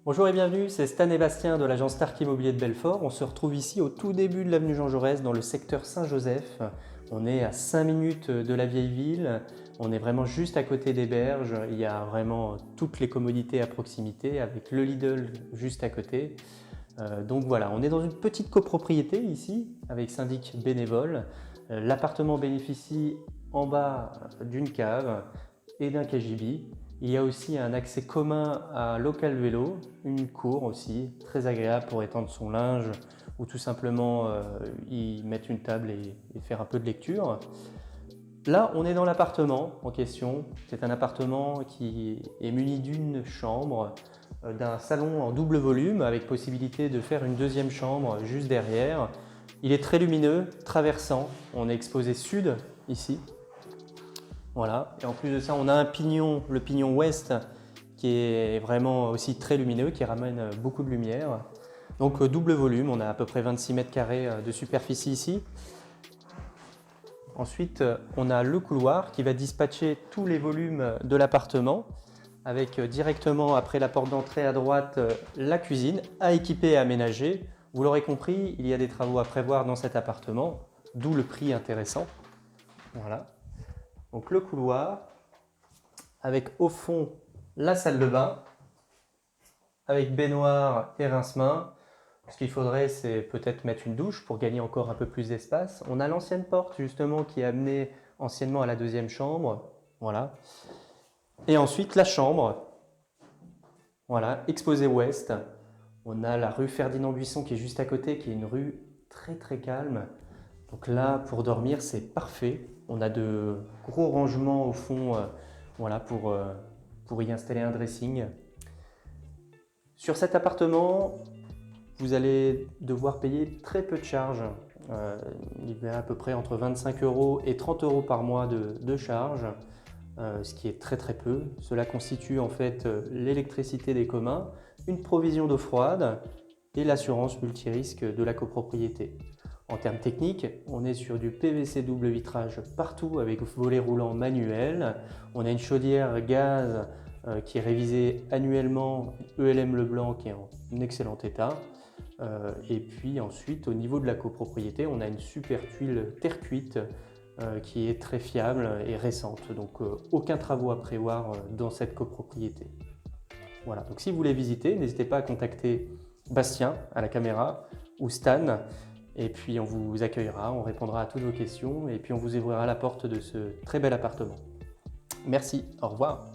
Bonjour et bienvenue, c'est Stan et Bastien de l'agence Stark Immobilier de Belfort. On se retrouve ici au tout début de l'avenue Jean Jaurès dans le secteur Saint-Joseph. On est à 5 minutes de la vieille ville, on est vraiment juste à côté des berges. Il y a vraiment toutes les commodités à proximité avec le Lidl juste à côté. Donc voilà, on est dans une petite copropriété ici avec syndic bénévole. L'appartement bénéficie en bas d'une cave et d'un KGB. Il y a aussi un accès commun à local vélo, une cour aussi, très agréable pour étendre son linge ou tout simplement y mettre une table et faire un peu de lecture. Là, on est dans l'appartement en question. C'est un appartement qui est muni d'une chambre, d'un salon en double volume avec possibilité de faire une deuxième chambre juste derrière. Il est très lumineux, traversant. On est exposé sud ici. Voilà. Et en plus de ça, on a un pignon, le pignon ouest, qui est vraiment aussi très lumineux, qui ramène beaucoup de lumière. Donc double volume, on a à peu près 26 mètres carrés de superficie ici. Ensuite, on a le couloir qui va dispatcher tous les volumes de l'appartement avec directement après la porte d'entrée à droite la cuisine à équiper et aménager. Vous l'aurez compris, il y a des travaux à prévoir dans cet appartement, d'où le prix intéressant. Voilà. Donc le couloir avec au fond la salle de bain avec baignoire et rince-main. Ce qu'il faudrait, c'est peut-être mettre une douche pour gagner encore un peu plus d'espace. On a l'ancienne porte justement qui est amenée anciennement à la deuxième chambre. Voilà. Et ensuite la chambre. Voilà, exposée ouest. On a la rue Ferdinand Buisson qui est juste à côté, qui est une rue très très calme. Donc là, pour dormir, c'est parfait. On a de gros rangements au fond voilà, pour y installer un dressing. Sur cet appartement, vous allez devoir payer très peu de charges. Il y a à peu près entre 25 € et 30 € par mois de charges, ce qui est très très peu. Cela constitue en fait l'électricité des communs, une provision d'eau froide et l'assurance multirisque de la copropriété. En termes techniques, on est sur du PVC double vitrage partout avec volet roulant manuel. On a une chaudière gaz qui est révisée annuellement, ELM Leblanc qui est en excellent état. Et puis ensuite, au niveau de la copropriété, on a une super tuile terre cuite qui est très fiable et récente. Donc aucun travaux à prévoir dans cette copropriété. Voilà, donc si vous voulez visiter, n'hésitez pas à contacter Bastien à la caméra ou Stan. Et puis on vous accueillera, on répondra à toutes vos questions et puis on vous ouvrira la porte de ce très bel appartement. Merci, au revoir.